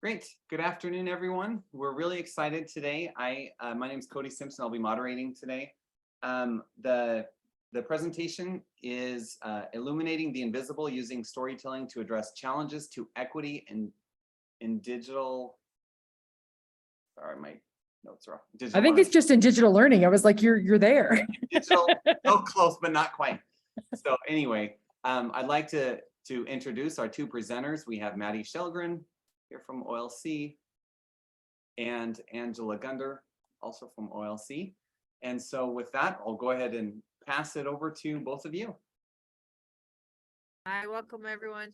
Great. Good afternoon, everyone. We're really excited today. My name is Cody Simpson. I'll be moderating today. The presentation is Illuminating the Invisible Using Storytelling to Address Challenges to Equity in Digital. Sorry, my notes are off. I think it's just in digital learning. I was like, you're there. Digital, so close, but not quite. So anyway, I'd like to introduce our two presenters. We have Maddie Shellgren here from OLC and Angela Gunder, also from OLC. And so with that, I'll go ahead and pass it over to both of you. Hi, welcome everyone.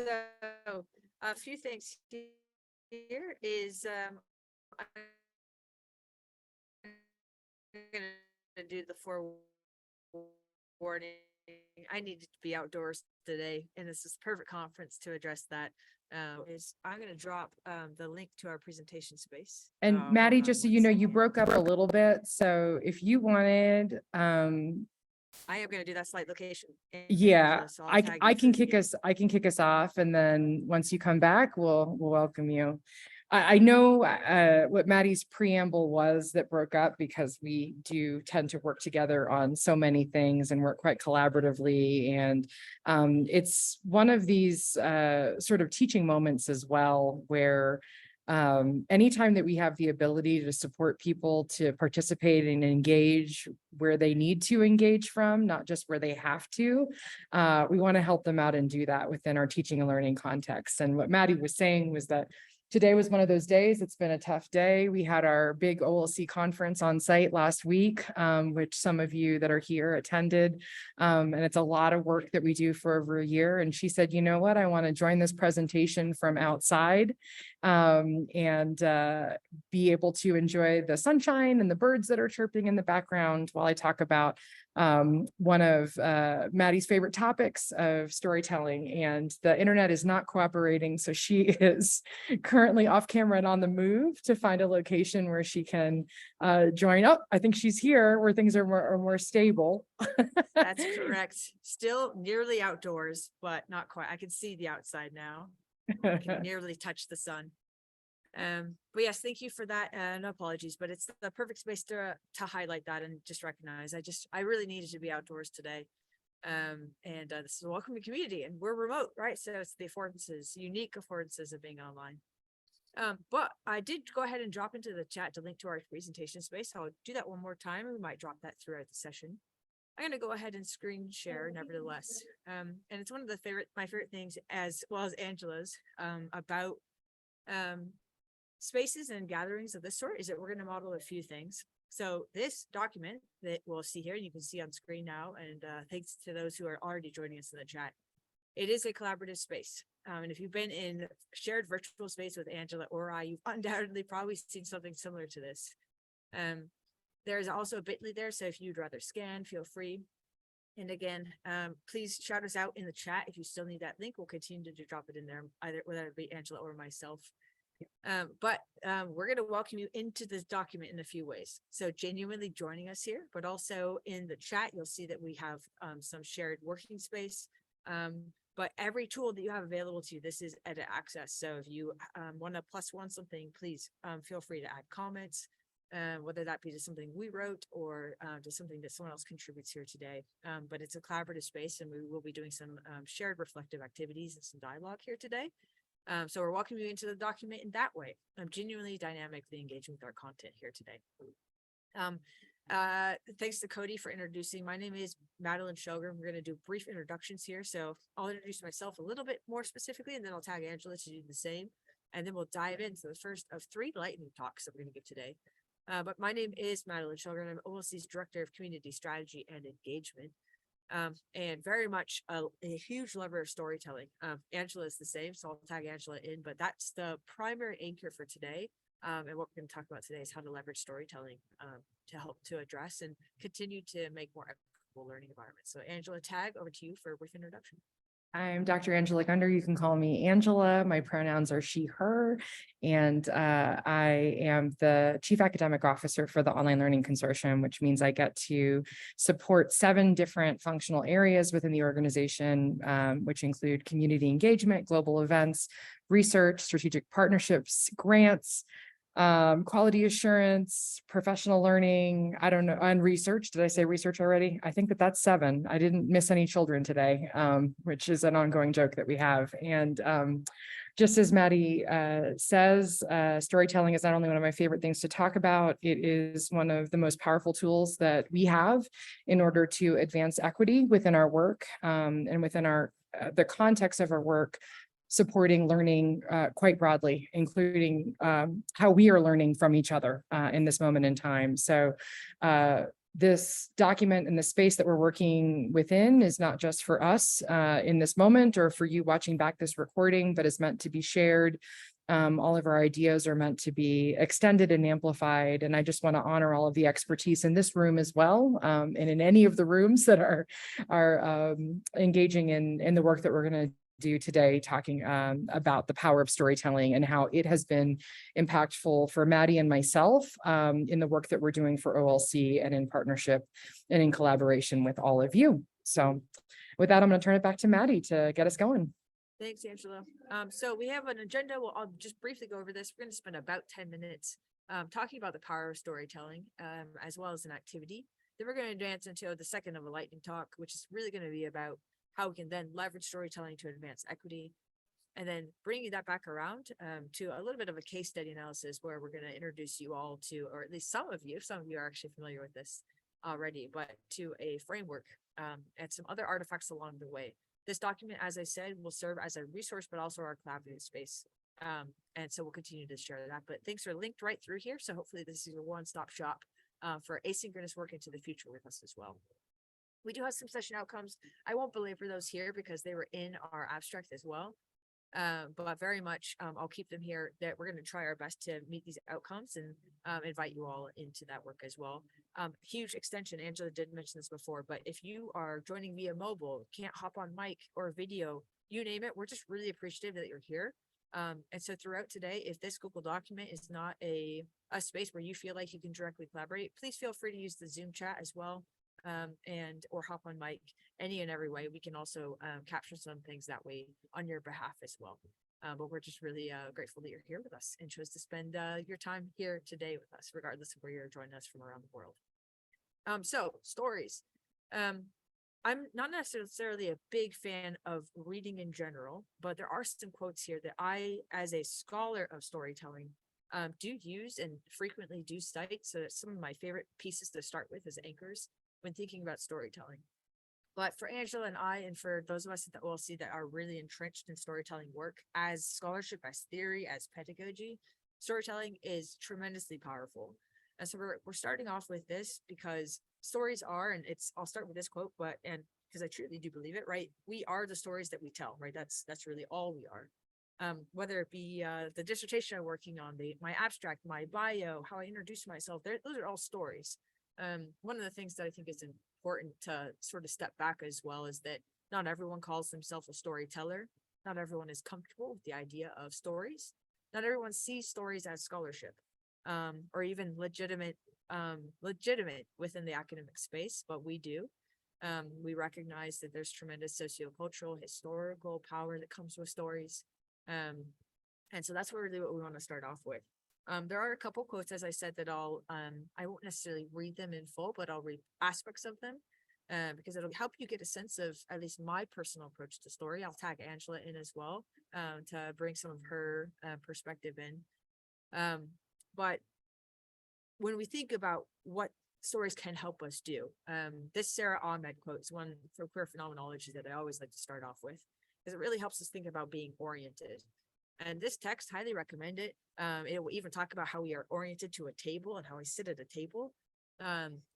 So a few things here is I'm gonna do the forewarning. I needed to be outdoors today, and this is the perfect conference to address that. I'm going to drop the link to our presentation space. And Maddie, just so you know, you broke up a little bit. So if you wanted, I am going to do that slide location. Yeah, so I can kick us off, and then once you come back, we'll welcome you. I know what Maddie's preamble was that broke up because we do tend to work together on so many things and work quite collaboratively. And it's one of these sort of teaching moments as well, where anytime that we have the ability to support people to participate and engage where they need to engage from, not just where they have to, we want to help them out and do that within our teaching and learning context. And what Maddie was saying was that today was one of those days. It's been a tough day. We had our big OLC conference on site last week, which some of you that are here attended. And it's a lot of work that we do for over a year. And she said, you know what, I want to join this presentation from outside and be able to enjoy the sunshine and the birds that are chirping in the background while I talk about one of Maddie's favorite topics of storytelling. And the internet is not cooperating, so she is currently off camera and on the move to find a location where she can join up. I think she's here where things are more stable. That's correct. Still nearly outdoors, but not quite. I can see the outside now. I can nearly touch the sun. But yes, thank you for that. No apologies, but it's the perfect space to highlight that and just recognize I really needed to be outdoors today. This is a welcoming community, and we're remote, right? So it's the affordances, unique affordances of being online. But I did go ahead and drop into the chat to link to our presentation space. So I'll do that one more time, and we might drop that throughout the session. I'm going to go ahead and screen share nevertheless. And it's one of my favorite things, as well as Angela's, about spaces and gatherings of this sort, is that we're going to model a few things. So this document that we'll see here, and you can see on screen now, and thanks to those who are already joining us in the chat, it is a collaborative space. And if you've been in shared virtual space with Angela or I, you've undoubtedly probably seen something similar to this. There's also a bit.ly there, so if you'd rather scan, feel free. And again, please shout us out in the chat if you still need that link. We'll continue to drop it in there, whether it be Angela or myself. But we're going to welcome you into this document in a few ways. So genuinely joining us here, but also in the chat, you'll see that we have some shared working space. But every tool that you have available to you, this is edit access. So if you want to +1 something, please feel free to add comments, whether that be to something we wrote or to something that someone else contributes here today. But it's a collaborative space, and we will be doing some shared reflective activities and some dialogue here today. So we're welcoming you into the document in that way. I'm genuinely dynamically engaging with our content here today. Thanks to Cody for introducing. My name is Madeline Shellgren. We're going to do brief introductions here. So I'll introduce myself a little bit more specifically, and then I'll tag Angela to do the same. And then we'll dive into the first of 3 lightning talks that we're going to give today. But my name is Madeline Shellgren. I'm OLC's Director of Community Strategy and Engagement. And very much a huge lover of storytelling. Angela is the same, so I'll tag Angela in, but that's the primary anchor for today. And what we're going to talk about today is how to leverage storytelling to help to address and continue to make more equitable learning environments. So Angela, tag over to you for a brief introduction. I'm Dr. Angela Gunder. You can call me Angela. My pronouns are she, her, and I am the Chief Academic Officer for the Online Learning Consortium, which means I get to support 7 different functional areas within the organization, which include community engagement, global events, research, strategic partnerships, grants, quality assurance, professional learning, I don't know, and research. Did I say research already? I think that that's 7. I didn't miss any children today, which is an ongoing joke that we have. And just as Maddie says, storytelling is not only one of my favorite things to talk about, it is one of the most powerful tools that we have in order to advance equity within our work, and within our the context of our work, supporting learning quite broadly, including how we are learning from each other in this moment in time. So this document and the space that we're working within is not just for us in this moment or for you watching back this recording, but is meant to be shared. All of our ideas are meant to be extended and amplified. And I just want to honor all of the expertise in this room as well, and in any of the rooms that are engaging in the work that we're going to do today, talking about the power of storytelling and how it has been impactful for Maddie and myself in the work that we're doing for OLC and in partnership and in collaboration with all of you. So with that, I'm going to turn it back to Maddie to get us going. Thanks, Angela. So we have an agenda. I'll just briefly go over this. We're going to spend about 10 minutes talking about the power of storytelling, as well as an activity. Then we're going to advance into the second of a lightning talk, which is really going to be about how we can then leverage storytelling to advance equity, and then bringing that back around to a little bit of a case study analysis where we're going to introduce you all to, or at least some of you are actually familiar with this already, but to a framework and some other artifacts along the way. This document, as I said, will serve as a resource, but also our collaborative space. And so we'll continue to share that, but things are linked right through here. So hopefully this is a one-stop shop for asynchronous work into the future with us as well. We do have some session outcomes. I won't belabor those here because they were in our abstract as well. But very much, I'll keep them here, that we're going to try our best to meet these outcomes and invite you all into that work as well. Huge extension, Angela did mention this before, but if you are joining via mobile, can't hop on mic or video, you name it, we're just really appreciative that you're here. And so throughout today, if this Google document is not a space where you feel like you can directly collaborate, please feel free to use the Zoom chat as well. Or hop on mic any and every way. We can also capture some things that way on your behalf as well. But we're just really grateful that you're here with us and chose to spend your time here today with us, regardless of where you're joining us from around the world. So stories. I'm not necessarily a big fan of reading in general, but there are some quotes here that I, as a scholar of storytelling, do use and frequently do cite. So some of my favorite pieces to start with as anchors when thinking about storytelling. But for Angela and I, and for those of us at the OLC that are really entrenched in storytelling work as scholarship, as theory, as pedagogy, storytelling is tremendously powerful. And so we're starting off with this because stories are, and I'll start with this quote, and because I truly do believe it, right? We are the stories that we tell, right? That's really all we are. Whether it be the dissertation I'm working on, my abstract, my bio, how I introduce myself, those are all stories. One of the things that I think is important to sort of step back as well is that not everyone calls themselves a storyteller. Not everyone is comfortable with the idea of stories. Not everyone sees stories as scholarship, or even legitimate within the academic space, but we do. We recognize that there's tremendous sociocultural, historical power that comes with stories. And so that's really what we want to start off with. There are a couple quotes, as I said, that I won't necessarily read them in full, but I'll read aspects of them because it'll help you get a sense of at least my personal approach to story. I'll tag Angela in as well to bring some of her perspective in. But when we think about what stories can help us do, this Sarah Ahmed quote is one for queer phenomenology that I always like to start off with because it really helps us think about being oriented. And this text, highly recommend it. It will even talk about how we are oriented to a table and how we sit at a table,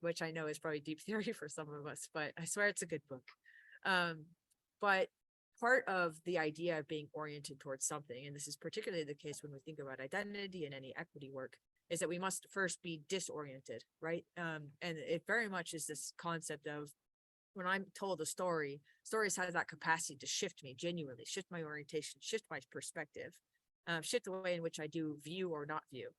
which I know is probably deep theory for some of us, but I swear it's a good book. But part of the idea of being oriented towards something, and this is particularly the case when we think about identity and any equity work, is that we must first be disoriented, right? And it very much is this concept of when I'm told a story, stories has that capacity to shift me genuinely, shift my orientation, shift my perspective, shift the way in which I do view or not view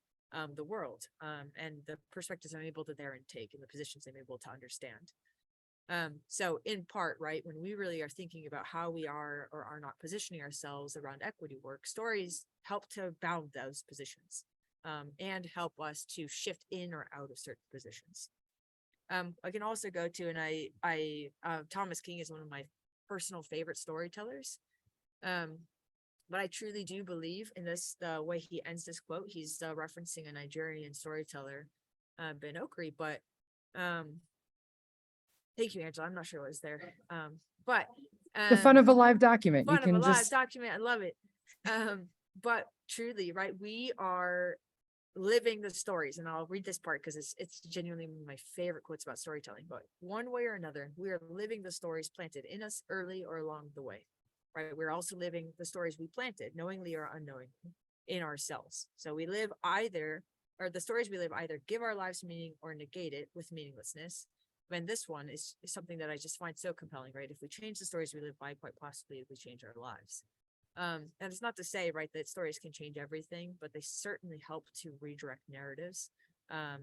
the world, and the perspectives I'm able to there take and the positions I'm able to understand. So in part, right, when we really are thinking about how we are or are not positioning ourselves around equity work, stories help to bound those positions and help us to shift in or out of certain positions. I can also go to, and Thomas King is one of my personal favorite storytellers. But I truly do believe in this, the way he ends this quote. He's referencing a Nigerian storyteller, Ben Okri, but thank you, Angela. I'm not sure what was there. But The fun of a live document. You fun of a can live just, document. I love it. But truly, right, we are living the stories, and I'll read this part because it's genuinely one of my favorite quotes about storytelling. But one way or another, we are living the stories planted in us early or along the way. Right, we're also living the stories we planted, knowingly or unknowingly, in ourselves. So we live either, or the stories we live either give our lives meaning or negate it with meaninglessness. And this one is something that I just find so compelling, right? If we change the stories we live by, quite possibly we change our lives. And it's not to say, right, that stories can change everything, but they certainly help to redirect narratives. So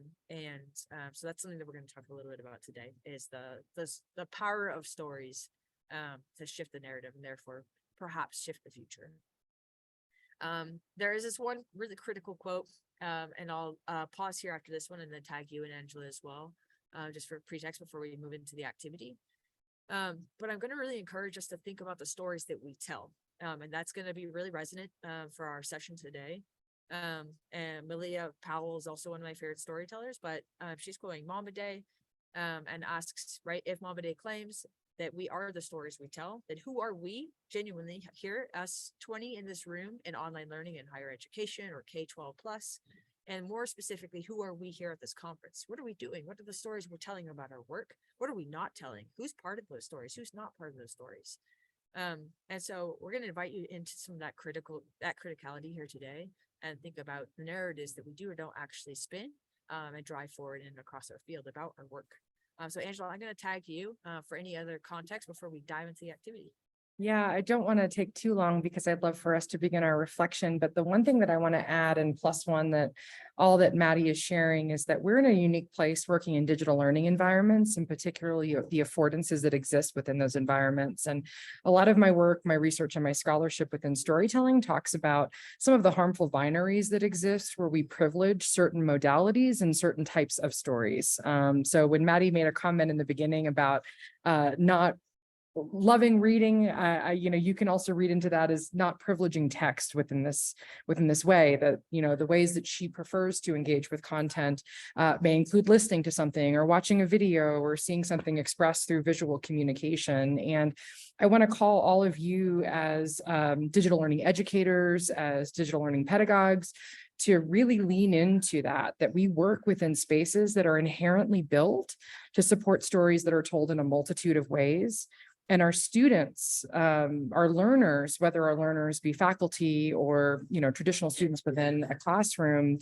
that's something that we're going to talk a little bit about today, is the power of stories to shift the narrative and therefore perhaps shift the future. There is this one really critical quote, and I'll pause here after this one and then tag you and Angela as well, just for pretext before we move into the activity. But I'm going to really encourage us to think about the stories that we tell. And that's going to be really resonant for our session today. And Malia Powell is also one of my favorite storytellers, but she's quoting Mama Day and asks, right, if Mama Day claims that we are the stories we tell, then who are we genuinely here, us 20 in this room in online learning and higher education or K-12 plus? And more specifically, who are we here at this conference? What are we doing? What are the stories we're telling about our work? What are we not telling? Who's part of those stories? Who's not part of those stories? And so we're going to invite you into some of that criticality here today, and think about the narratives that we do or don't actually spin and drive forward and across our field about our work. So Angela, I'm going to tag you for any other context before we dive into the activity. yeah, I don't want to take too long because I'd love for us to begin our reflection. But the one thing that I want to add, and plus one, that all that Maddie is sharing, is that we're in a unique place working in digital learning environments, and particularly the affordances that exist within those environments. And a lot of my work, my research, and my scholarship within storytelling talks about some of the harmful binaries that exist where we privilege certain modalities and certain types of stories. So when Maddie made a comment in the beginning about not loving reading, you can also read into that as not privileging text within this way, that, the ways that she prefers to engage with content may include listening to something or watching a video or seeing something expressed through visual communication. And I want to call all of you as digital learning educators, as digital learning pedagogues, to really lean into that we work within spaces that are inherently built to support stories that are told in a multitude of ways. And our students, our learners, whether our learners be faculty or, traditional students within a classroom,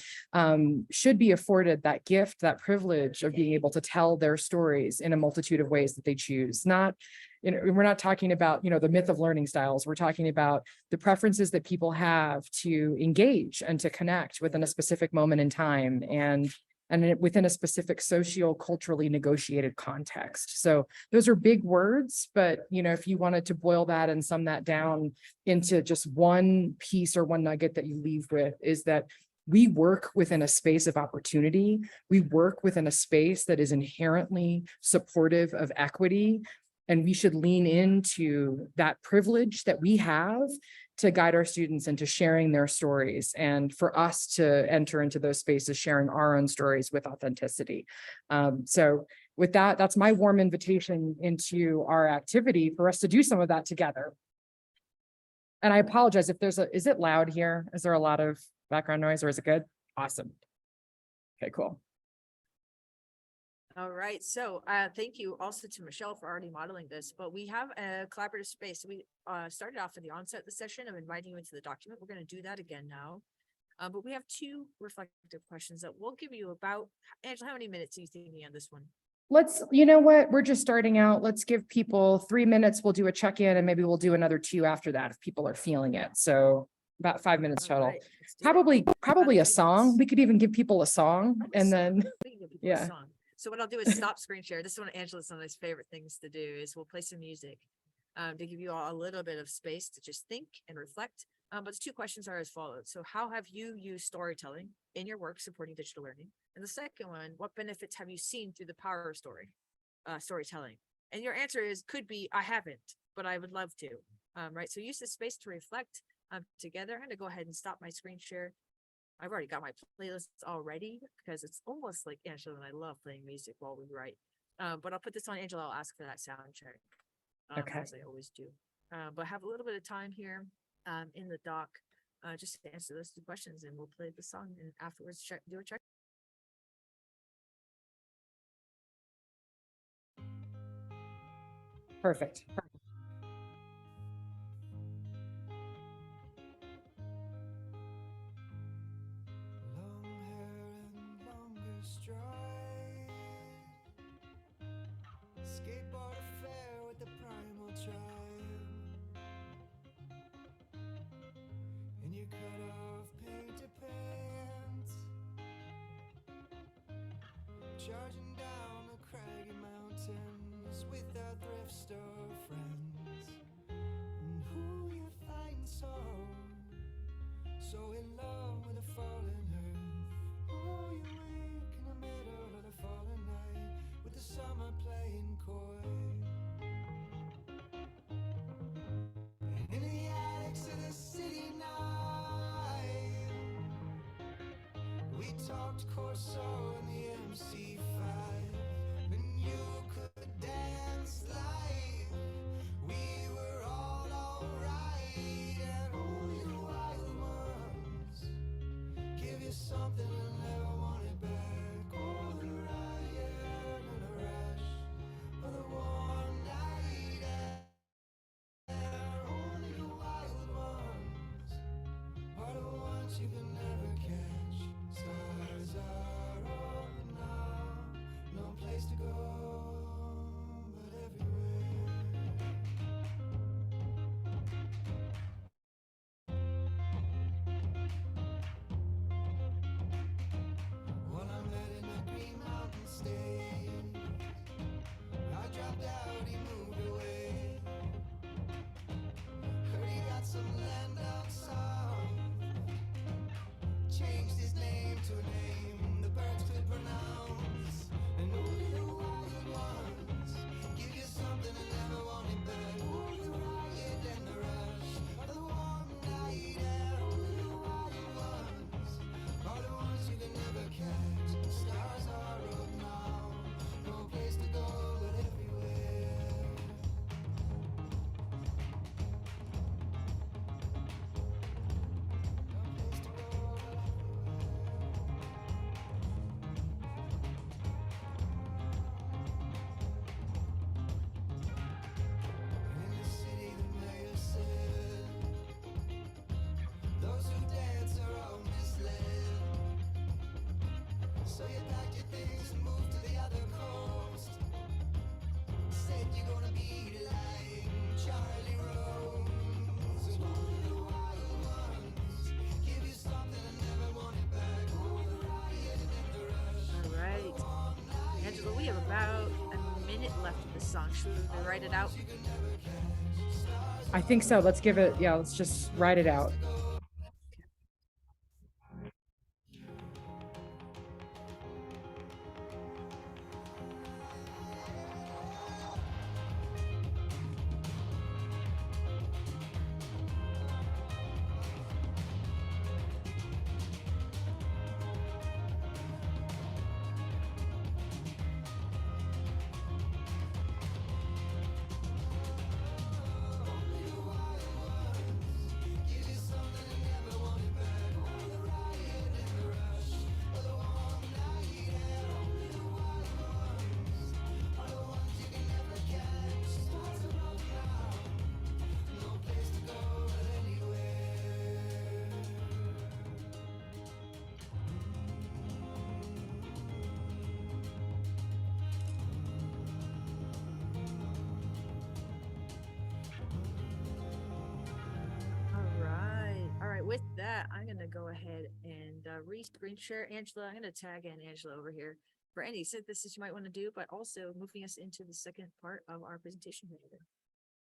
should be afforded that gift, that privilege of being able to tell their stories in a multitude of ways that they choose. Not, we're not talking about, the myth of learning styles. We're talking about the preferences that people have to engage and to connect within a specific moment in time, and within a specific socio-culturally negotiated context. So those are big words, but if you wanted to boil that and sum that down into just one piece or one nugget that you leave with, is that we work within a space of opportunity. We work within a space that is inherently supportive of equity, and we should lean into that privilege that we have to guide our students into sharing their stories, and for us to enter into those spaces sharing our own stories with authenticity. So with that, that's my warm invitation into our activity for us to do some of that together. And I apologize if is it loud here? Is there a lot of background noise, or is it good? Awesome. Okay, cool. All right, so thank you also to Michelle for already modeling this, but we have a collaborative space. We started off at the onset of the session of inviting you into the document. We're going to do that again now, but we have two reflective questions that we'll give you about. Angela, how many minutes are you thinking on this one? let's, you know what, we're just starting out. Let's give people 3 minutes. We'll do a check-in and maybe we'll do another 2 after that if people are feeling it. So about 5 minutes All total. right, let's do it. Probably a About 2 song. minutes. We could even give people a song Oh, a and song. then, We can give people a yeah. song. So what I'll do is stop screen share. This is one of Angela's some of his favorite things to do is we'll play some music to give you all a little bit of space to just think and reflect. But the 2 questions are as follows. So how have you used storytelling in your work supporting digital learning? And the second one, what benefits have you seen through the power of storytelling? And your answer could be, I haven't, but I would love to. Right. So use this space to reflect together. I'm going to go ahead and stop my screen share. I've already got my playlists already because it's almost like Angela and I love playing music while we write. But I'll put this on Angela. I'll ask for that sound check Okay. as I always do. But have a little bit of time here in the doc just to answer those 2 questions and we'll play the song and afterwards do a check. Perfect. Long hair and longer stride, skateboard affair with the primal tribe, in your cut off painted pants, charging down the craggy mountains with our thrift store friends. And who you find so in love with the fallen earth? Oh, you wake in the middle of the fallen night with the summer playing coy. And in the attics of the city night, we talked Corso and the MC5, and you could dance like we were all alright. And oh, you wild ones, give you something and never want it back. Oh, the riot and the rush of the warm night air. Only the wild ones are the ones you can never catch. Stars are all now, no place to go but everywhere. Well, I met in a Green Mountain State. I dropped out, he moved away. Heard he got some land down south. Changed his name to a name the birds could pronounce. And only the wild ones give you something and never want it back. Only the riot and the rush of the warm night air. Only the wild ones are the ones you can never catch. The stars are up now, no place to go but everywhere. No place to go but in the city, the mayor said, those who dance are all misled. So you packed your things and moved to the other coast. Said you're gonna be like Charlie Rose. And only the wild ones give you something and never want it back. Oh, the riot and the rush. All right. Angela, we have about a minute left of this song. Should we write it out? I think so. Let's give it, yeah, let's just write it out. Give you something that, I'm gonna go ahead and re-screen share Angela. I'm gonna tag in Angela over here for any synthesis you might want to do, but also moving us into the second part of our presentation here.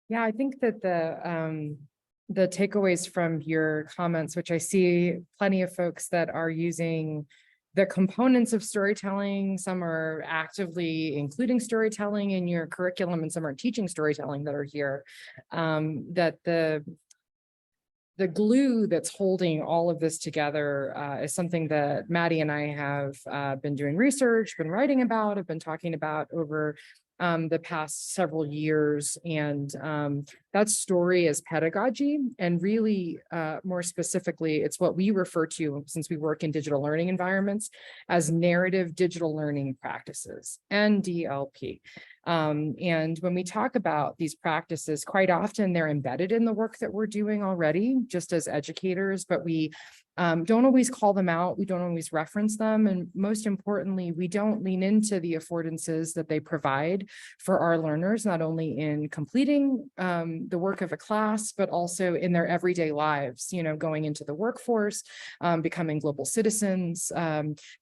Yeah, I think that the takeaways from your comments, which I see plenty of folks that are using the components of storytelling, some are actively including storytelling in your curriculum, and some are teaching storytelling that are here, that the glue that's holding all of this together is something that Maddie and I have been doing research, been writing about, have been talking about over the past several years. And that story is pedagogy. And really, more specifically, it's what we refer to, since we work in digital learning environments, as narrative digital learning practices, NDLP. And when we talk about these practices, quite often they're embedded in the work that we're doing already, just as educators, but we don't always call them out. We don't always reference them. And most importantly, we don't lean into the affordances that they provide for our learners, not only in completing the work of a class, but also in their everyday lives, going into the workforce, becoming global citizens.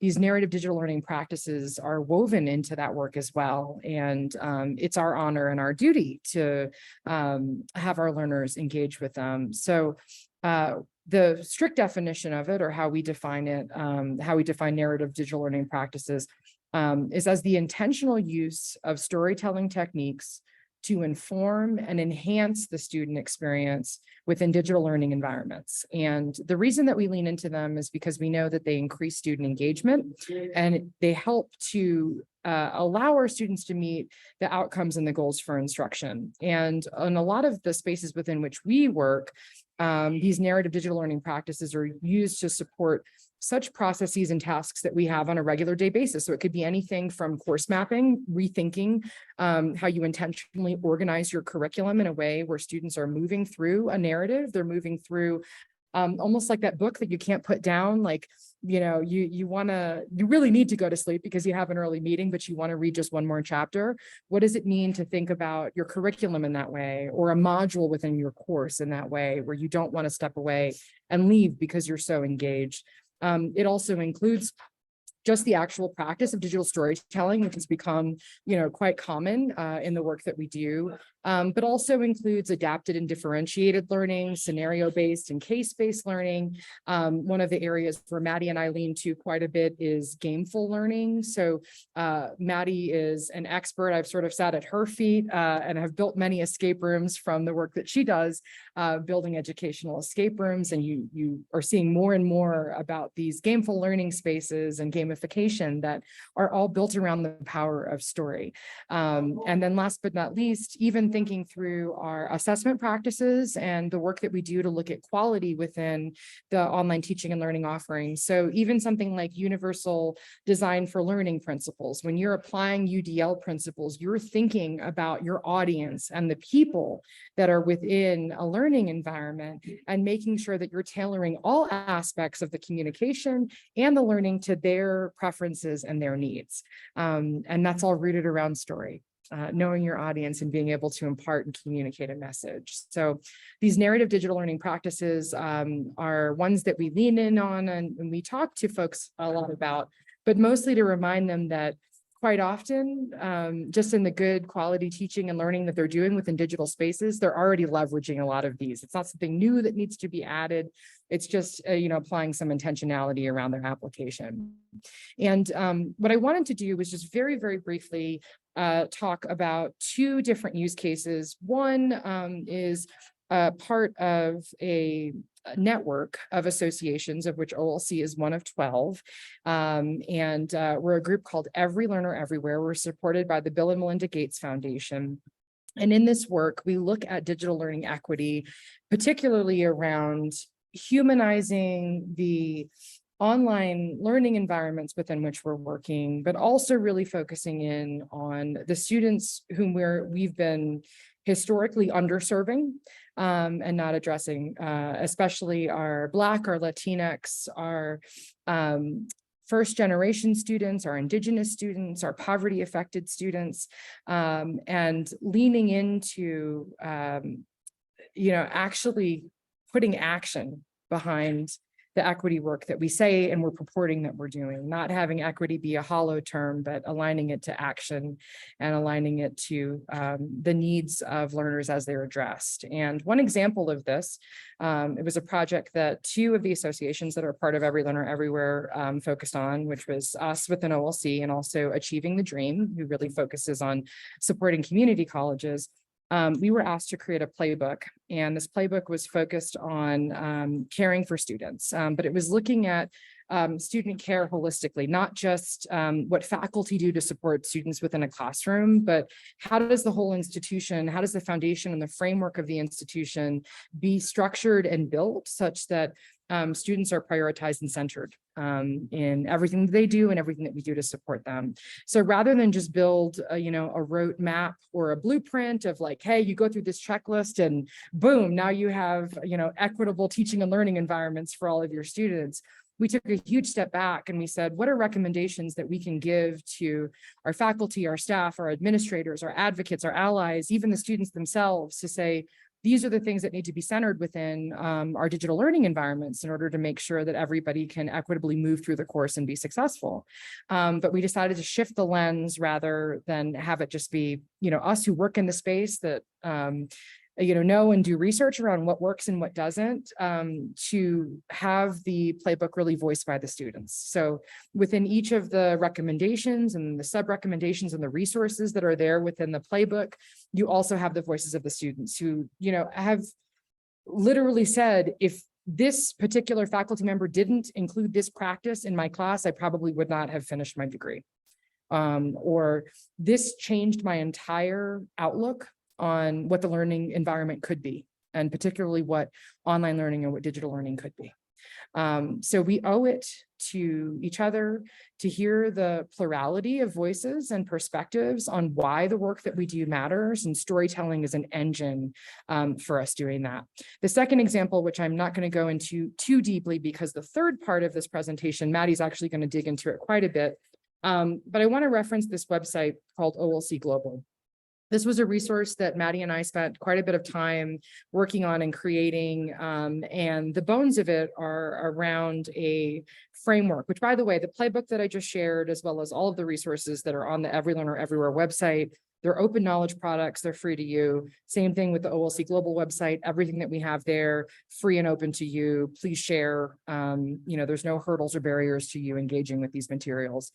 These narrative digital learning practices are woven into that work as well. And it's our honor and our duty to have our learners engage with them. So the strict definition of it, or how we define it, how we define narrative digital learning practices, is as the intentional use of storytelling techniques to inform and enhance the student experience within digital learning environments. And the reason that we lean into them is because we know that they increase student engagement, and they help to allow our students to meet the outcomes and the goals for instruction. And in a lot of the spaces within which we work, these narrative digital learning practices are used to support such processes and tasks that we have on a regular day basis. So it could be anything from course mapping, rethinking how you intentionally organize your curriculum in a way where students are moving through a narrative. They're moving through almost like that book that you can't put down. Like, you really need to go to sleep because you have an early meeting, but you want to read just one more chapter. What does it mean to think about your curriculum in that way, or a module within your course in that way, where you don't want to step away and leave because you're so engaged? It also includes just the actual practice of digital storytelling, which has become, quite common in the work that we do, but also includes adapted and differentiated learning, scenario-based and case-based learning. One of the areas where Maddie and I lean to quite a bit is gameful learning. So Maddie is an expert. I've sort of sat at her feet and have built many escape rooms from the work that she does, building educational escape rooms. And you are seeing more and more about these gameful learning spaces and gamification that are all built around the power of story. And then last but not least, even thinking through our assessment practices and the work that we do to look at quality within the online teaching and learning offerings. So even something like universal design for learning principles, when you're applying UDL principles, you're thinking about your audience and the people that are within a learning environment, and making sure that you're tailoring all aspects of the communication and the learning to their preferences and their needs. And that's all rooted around story. Knowing your audience and being able to impart and communicate a message. So these narrative digital learning practices are ones that we lean in on and we talk to folks a lot about, but mostly to remind them that quite often, just in the good quality teaching and learning that they're doing within digital spaces, they're already leveraging a lot of these. It's not something new that needs to be added. It's just, applying some intentionality around their application. And what I wanted to do was just very, very briefly talk about two different use cases. One is part of a network of associations, of which OLC is one of 12. And we're a group called Every Learner Everywhere. We're supported by the Bill and Melinda Gates Foundation. And in this work, we look at digital learning equity, particularly around humanizing the online learning environments within which we're working, but also really focusing in on the students whom we've been historically underserving and not addressing, especially our Black, our Latinx, our first generation students, our Indigenous students, our poverty affected students, and leaning into, actually putting action behind the equity work that we say and we're purporting that we're doing, not having equity be a hollow term, but aligning it to action and aligning it to the needs of learners as they're addressed. And one example of this, it was a project that 2 of the associations that are part of Every Learner Everywhere focused on, which was us with an OLC and also Achieving the Dream, who really focuses on supporting community colleges. We were asked to create a playbook, and this playbook was focused on caring for students, but it was looking at student care holistically, not just what faculty do to support students within a classroom, but how does the whole institution, how does the foundation and the framework of the institution be structured and built such that students are prioritized and centered in everything that they do and everything that we do to support them. So rather than just build a rote map or a blueprint of like, hey, you go through this checklist and boom, now you have equitable teaching and learning environments for all of your students. We took a huge step back and we said, what are recommendations that we can give to our faculty, our staff, our administrators, our advocates, our allies, even the students themselves, to say, these are the things that need to be centered within our digital learning environments in order to make sure that everybody can equitably move through the course and be successful. But we decided to shift the lens rather than have it just be, us who work in the space that know and do research around what works and what doesn't, to have the playbook really voiced by the students. So within each of the recommendations and the sub-recommendations and the resources that are there within the playbook, you also have the voices of the students who, have literally said, if this particular faculty member didn't include this practice in my class, I probably would not have finished my degree. Or this changed my entire outlook on what the learning environment could be, and particularly what online learning and what digital learning could be. So we owe it to each other to hear the plurality of voices and perspectives on why the work that we do matters, and storytelling is an engine for us doing that. The second example, which I'm not going to go into too deeply because the third part of this presentation, Maddie's actually going to dig into it quite a bit, but I want to reference this website called OLC Global. This was a resource that Maddie and I spent quite a bit of time working on and creating, and the bones of it are around a framework, which, by the way, the playbook that I just shared, as well as all of the resources that are on the Every Learner Everywhere website, they're open knowledge products, they're free to you. Same thing with the OLC Global website, everything that we have there, free and open to you. Please share, there's no hurdles or barriers to you engaging with these materials.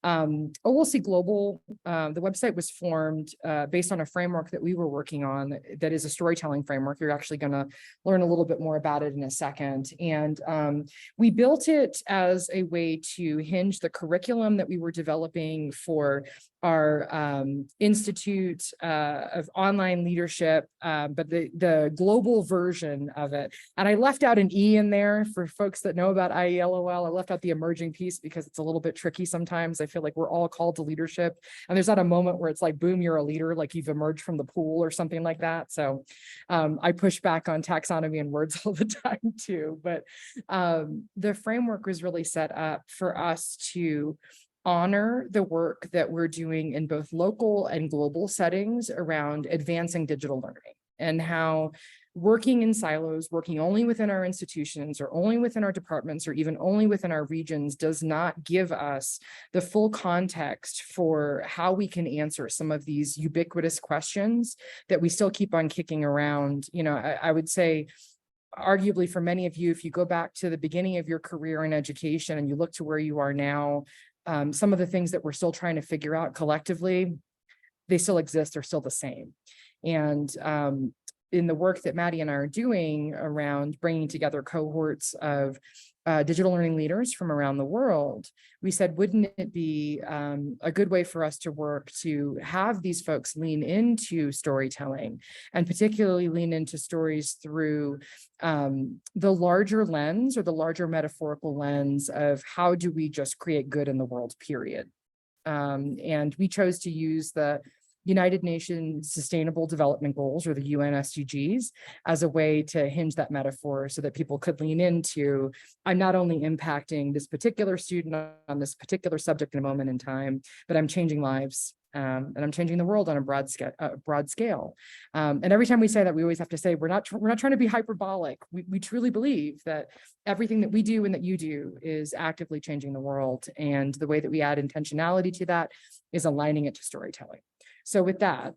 OLC Global, the website was formed based on a framework that we were working on that is a storytelling framework. You're actually going to learn a little bit more about it in a second. And we built it as a way to hinge the curriculum that we were developing for our Institute of Online Leadership, but the global version of it. And I left out an E in there for folks that know about IELOL. I left out the emerging piece because it's a little bit tricky sometimes. I feel like we're all called to leadership, and there's not a moment where it's like, boom, you're a leader, like you've emerged from the pool or something like that. So I push back on taxonomy and words all the time too. But the framework was really set up for us to honor the work that we're doing in both local and global settings around advancing digital learning, and how working in silos, working only within our institutions or only within our departments or even only within our regions does not give us the full context for how we can answer some of these ubiquitous questions that we still keep on kicking around. I would say, arguably for many of you, if you go back to the beginning of your career in education and you look to where you are now, some of the things that we're still trying to figure out collectively, they still exist, they're still the same. And in the work that Maddie and I are doing around bringing together cohorts of digital learning leaders from around the world, we said, wouldn't it be a good way for us to work to have these folks lean into storytelling, and particularly lean into stories through the larger lens or the larger metaphorical lens of how do we just create good in the world, period. And we chose to use the United Nations Sustainable Development Goals, or the UN SDGs, as a way to hinge that metaphor so that people could lean into, I'm not only impacting this particular student on this particular subject in a moment in time, but I'm changing lives And I'm changing the world on a broad scale. And every time we say that, we always have to say, we're not trying to be hyperbolic. We truly believe that everything that we do and that you do is actively changing the world. And the way that we add intentionality to that is aligning it to storytelling. So with that,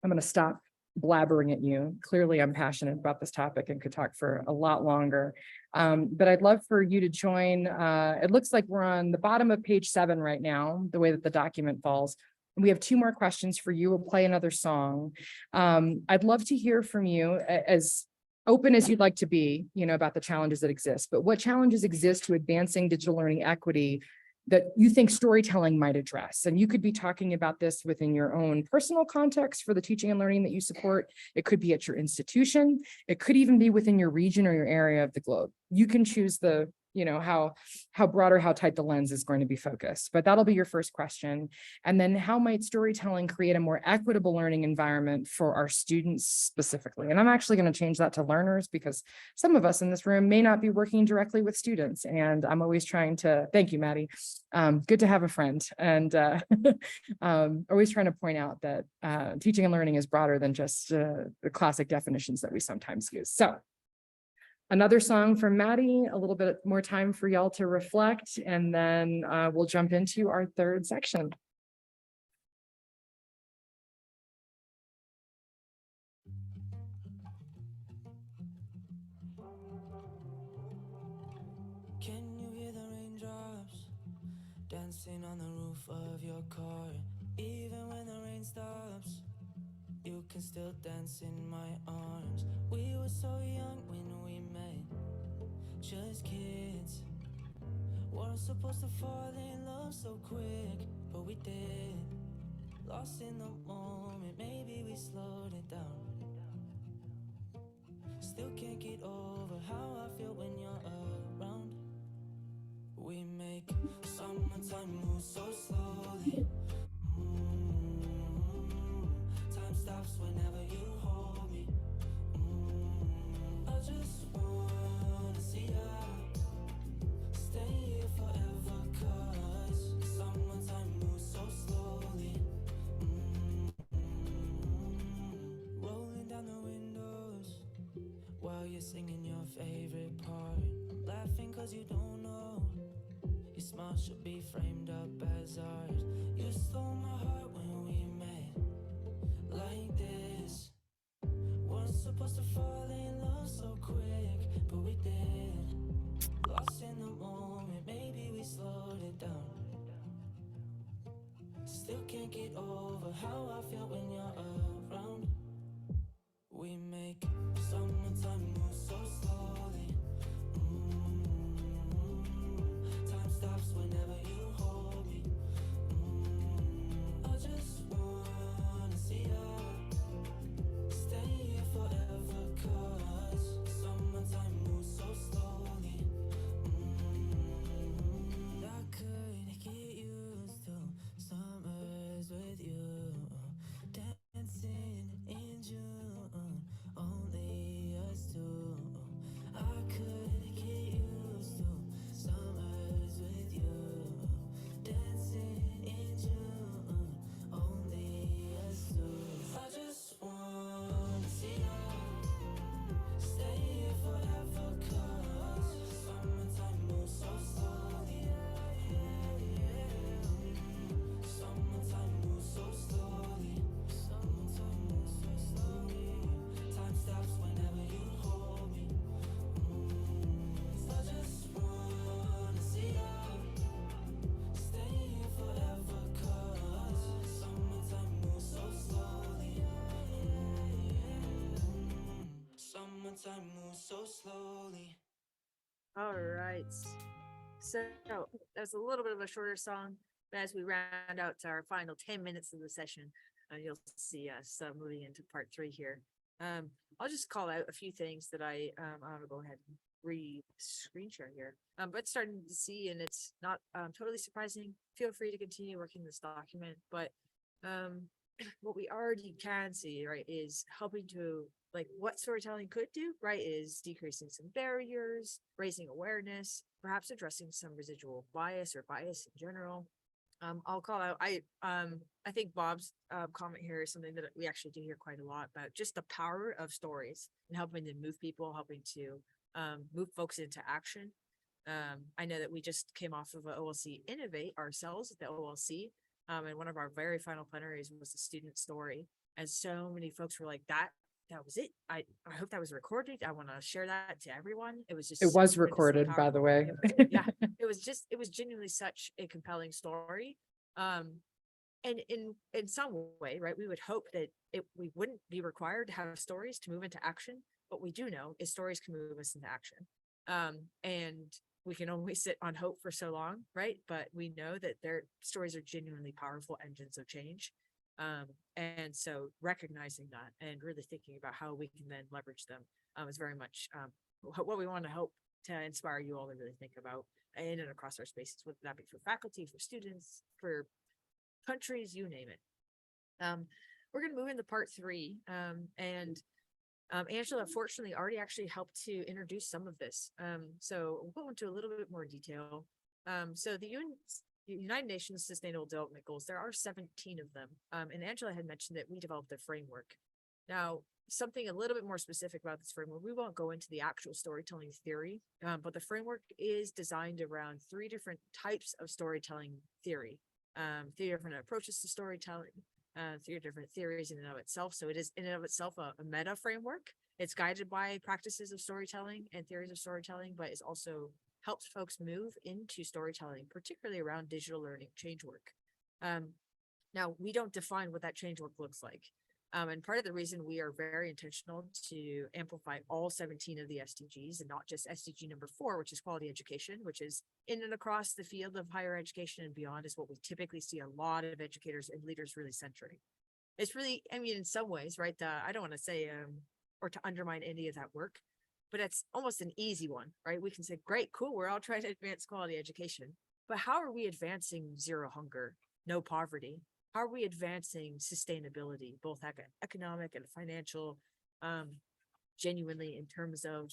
I'm going to stop blabbering at you. Clearly, I'm passionate about this topic and could talk for a lot longer. But I'd love for you to join. It looks like we're on the bottom of page 7 right now, the way that the document falls. We have 2 more questions for you. We'll play another song. I'd love to hear from you, as open as you'd like to be, about the challenges that exist. But what challenges exist to advancing digital learning equity that you think storytelling might address? And you could be talking about this within your own personal context for the teaching and learning that you support. It could be at your institution. It could even be within your region or your area of the globe. You can choose the, how broad or how tight the lens is going to be focused, but that'll be your first question. And then how might storytelling create a more equitable learning environment for our students specifically? And I'm actually going to change that to learners, because some of us in this room may not be working directly with students. And I'm always trying to, thank you, Maddie. Good to have a friend. And always trying to point out that teaching and learning is broader than just the classic definitions that we sometimes use. So another song from Maddie, a little bit more time for y'all to reflect, and then we'll jump into our third section. Can you hear the raindrops dancing on the roof of your car? Even when the rain stops, you can still dance in my arms. We were so young when we met, just kids. Weren't supposed to fall in love so quick, but we did. Lost in the moment, maybe we slowed it down. Still can't get over how I feel when you're around. We make summertime move so slowly. Time stops whenever you hold me. I just wanna see ya, stay here forever, 'cause summertime moves so slowly. Rolling down the windows while you're singing your favorite part. I'm laughing 'cause you don't know your smile should be framed up as art. You stole my heart when we met, like this. Weren't supposed to fall in love so quick, but we did. Lost in the moment, maybe we slowed it down. Still can't get over how I feel when you're around. We make summertime move so slowly. Time stops whenever you hold me. I just wanna see ya, stay here forever, 'cause summertime moves so slowly. I could get used to summers with you, dancing in June, only us two. I could get used to summers with you, dancing in June, only us two. I just wanna see ya, stay here forever, 'cause summertime moves so slowly. Summertime moves so slowly. Summertime moves so slowly. Time stops whenever you hold me. I just wanna see ya, stay here forever, 'cause summertime moves so slowly. Summertime moves so slowly. All right. So that's a little bit of a shorter song, but as we round out to our final 10 minutes of the session, you'll see us moving into part 3 here. I'll just call out a few things that I'll go ahead and screen share here. But starting to see, and it's not totally surprising. Feel free to continue working this document, but what we already can see, right, is helping to, like, what storytelling could do, right, is decreasing some barriers, raising awareness, perhaps addressing some residual bias or bias in general, I'll call out, I think Bob's comment here is something that we actually do hear quite a lot about, just the power of stories and helping to move people, helping to move folks into action. I know that we just came off of a OLC Innovate ourselves at the OLC. And one of our very final plenaries was a student story. And so many folks were like, that was it. I hope that was recorded. I want to share that to everyone. It was just It so was tremendously recorded, by the powerful. way. Yeah, it was genuinely such a compelling story. And in some way, right, we would hope that we wouldn't be required to have stories to move into action. What we do know is stories can move us into action. And we can only sit on hope for so long, right? But we know that their stories are genuinely powerful engines of change. And so recognizing that and really thinking about how we can then leverage them is very much what we want to hope to inspire you all to really think about in and across our spaces, whether that be for faculty, for students, for countries, you name it. We're going to move into part 3. And Angela fortunately already actually helped to introduce some of this. So we'll go into a little bit more detail. So the United Nations Sustainable Development Goals, there are 17 of them. And Angela had mentioned that we developed a framework. Now, something a little bit more specific about this framework, we won't go into the actual storytelling theory, but the framework is designed around 3 different types of storytelling theory, 3 different approaches to storytelling, 3 different theories in and of itself. So it is in and of itself a meta framework. It's guided by practices of storytelling and theories of storytelling, but it also helps folks move into storytelling, particularly around digital learning change work. Now, we don't define what that change work looks like. And part of the reason we are very intentional to amplify all 17 of the SDGs and not just SDG number 4, which is quality education, which is in and across the field of higher education and beyond, is what we typically see a lot of educators and leaders really centering. It's really, I mean, in some ways, right? I don't want to say or to undermine any of that work, but it's almost an easy one, right? We can say, great, cool, we're all trying to advance quality education, but how are we advancing zero hunger, no poverty? How are we advancing sustainability, both economic and financial, genuinely in terms of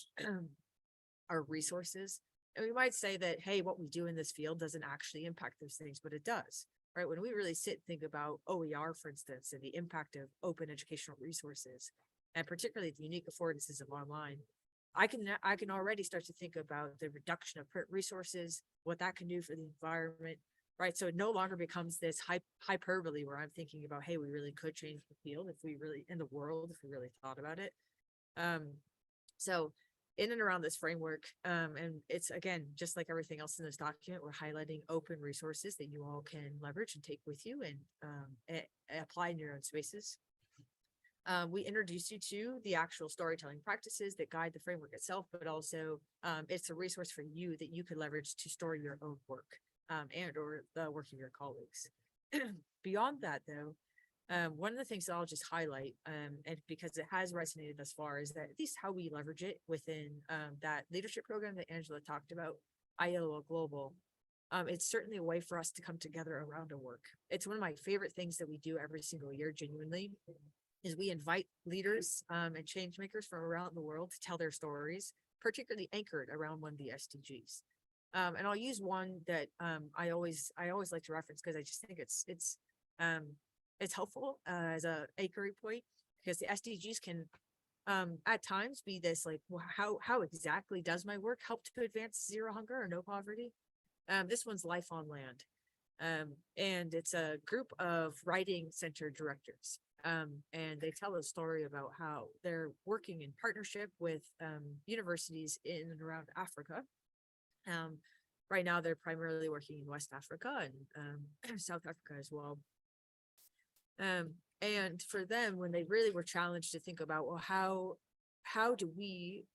our resources? And we might say that, hey, what we do in this field doesn't actually impact those things, but it does, right? When we really sit and think about OER, for instance, and the impact of open educational resources, and particularly the unique affordances of online, I can already start to think about the reduction of print resources, what that can do for the environment, right? So it no longer becomes this hyperbole where I'm thinking about, hey, we really could change the field if we really, in the world, if we really thought about it. So in and around this framework, and it's, again, just like everything else in this document, we're highlighting open resources that you all can leverage and take with you and apply in your own spaces. We introduce you to the actual storytelling practices that guide the framework itself, but also it's a resource for you that you could leverage to story your own work and or the work of your colleagues. Beyond that, though, one of the things that I'll just highlight, and because it has resonated thus far, is that at least how we leverage it within that leadership program that Angela talked about, ILO Global. It's certainly a way for us to come together around a work. It's one of my favorite things that we do every single year, genuinely, is we invite leaders and change makers from around the world to tell their stories, particularly anchored around one of the SDGs. And I'll use one that I always like to reference because I just think it's helpful as a anchoring point, because the SDGs can at times be this like, well, how exactly does my work help to advance zero hunger or no poverty? This one's Life on Land. And it's a group of writing center directors. And they tell a story about how they're working in partnership with universities in and around Africa. Right now, they're primarily working in West Africa and South Africa as well. And for them, when they really were challenged to think about, well, how do we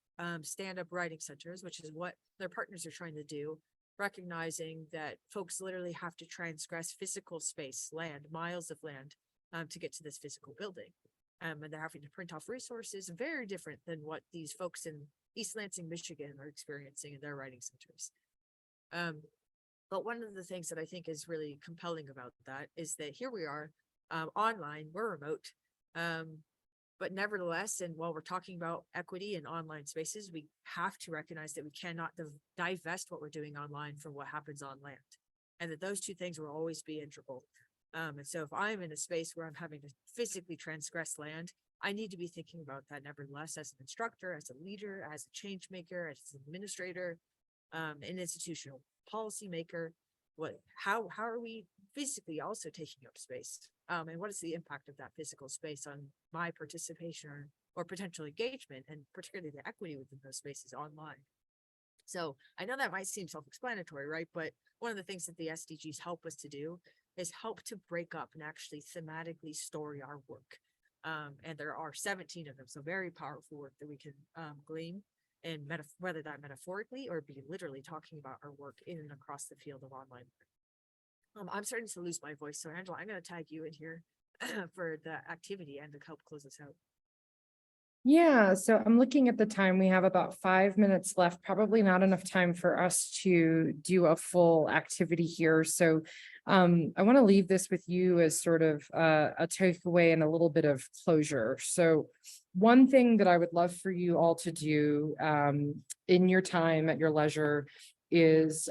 stand up writing centers, which is what their partners are trying to do, recognizing that folks literally have to transgress physical space, land, miles of land, to get to this physical building. And they're having to print off resources very different than what these folks in East Lansing, Michigan are experiencing in their writing centers. But one of the things that I think is really compelling about that is that here we are online, we're remote, but nevertheless, and while we're talking about equity in online spaces, we have to recognize that we cannot divest what we're doing online from what happens on land. and that those two things will always be integral. And so if I'm in a space where I'm having to physically transgress land, I need to be thinking about that nevertheless as an instructor, as a leader, as a change maker, as an administrator, an institutional policy maker. How are we physically also taking up space? And what is the impact of that physical space on my participation or potential engagement, and particularly the equity within those spaces online? So I know that might seem self-explanatory, right? But one of the things that the SDGs help us to do is help to break up and actually thematically story our work. And there are 17 of them, so very powerful work that we can glean, and whether that metaphorically or be literally talking about our work in and across the field of online learning. I'm starting to lose my voice, so Angela, I'm going to tag you in here for the activity and to help close us out. Yeah, so I'm looking at the time. We have about 5 minutes left, probably not enough time for us to do a full activity here. So I want to leave this with you as sort of a takeaway and a little bit of closure. So one thing that I would love for you all to do in your time at your leisure is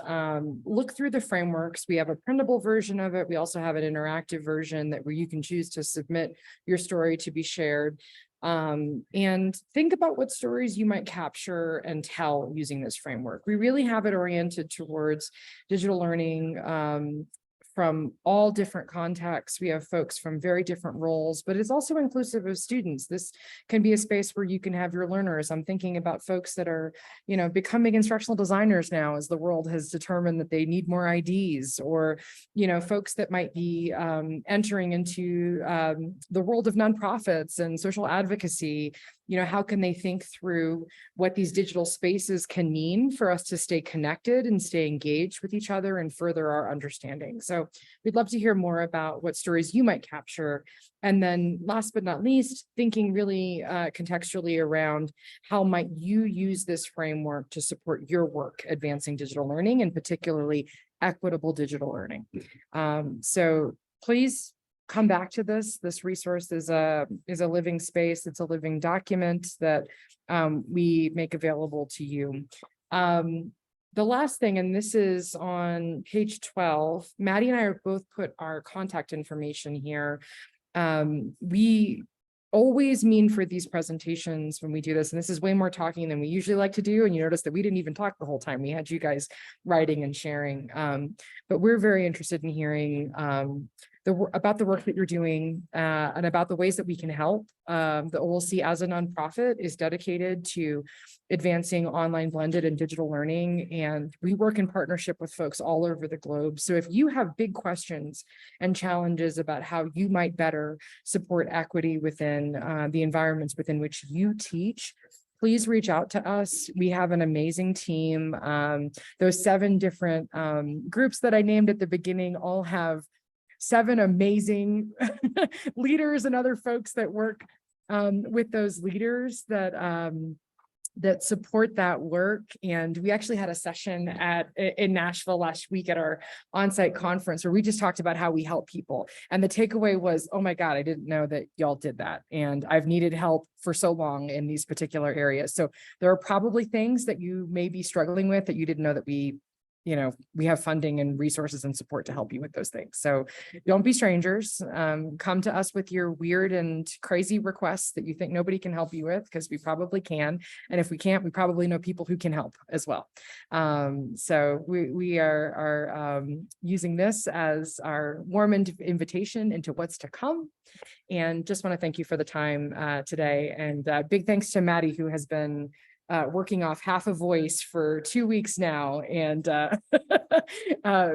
look through the frameworks. We have a printable version of it. We also have an interactive version where you can choose to submit your story to be shared. And think about what stories you might capture and tell using this framework. We really have it oriented towards digital learning from all different contexts. We have folks from very different roles, but it's also inclusive of students. This can be a space where you can have your learners. I'm thinking about folks that are, becoming instructional designers now, as the world has determined that they need more IDs, or, folks that might be entering into the world of nonprofits and social advocacy. How can they think through what these digital spaces can mean for us to stay connected and stay engaged with each other and further our understanding? So we'd love to hear more about what stories you might capture. And then last but not least, thinking really contextually around how might you use this framework to support your work advancing digital learning, and particularly equitable digital learning. So please come back to this. This resource is a living space. It's a living document that we make available to you. The last thing, and this is on page 12, Maddie and I have both put our contact information here. We always mean for these presentations when we do this, and this is way more talking than we usually like to do, and you notice that we didn't even talk the whole time. We had you guys writing and sharing, but we're very interested in hearing about the work that you're doing and about the ways that we can help. The OLC as a nonprofit is dedicated to advancing online blended and digital learning, and we work in partnership with folks all over the globe. So if you have big questions and challenges about how you might better support equity within the environments within which you teach, please reach out to us. We have an amazing team. Those 7 different groups that I named at the beginning all have 7 amazing leaders and other folks that work with those leaders that support that work. And we actually had a session in Nashville last week at our on-site conference where we just talked about how we help people. And the takeaway was, oh my God, I didn't know that y'all did that. And I've needed help for so long in these particular areas. So there are probably things that you may be struggling with that you didn't know that we have funding and resources and support to help you with those things. So don't be strangers. Come to us with your weird and crazy requests that you think nobody can help you with, because we probably can. And if we can't, we probably know people who can help as well. So we are using this as our warm invitation into what's to come. And just want to thank you for the time today. And big thanks to Maddie, who has been working off half a voice for 2 weeks now and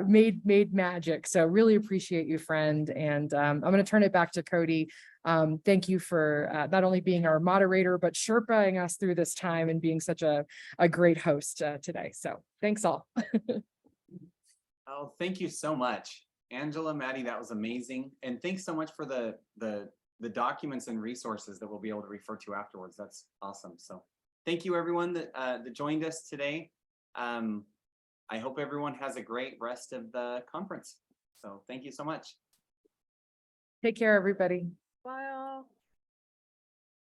made magic. So really appreciate you, friend. And I'm going to turn it back to Cody. Thank you for not only being our moderator, but Sherpaing us through this time and being such a great host today. So thanks all. Oh, thank you so much, Angela, Maddie, that was amazing. And thanks so much for the documents and resources that we'll be able to refer to afterwards. That's awesome. So thank you everyone that joined us today. I hope everyone has a great rest of the conference. So thank you so much. Take care, everybody. Bye all.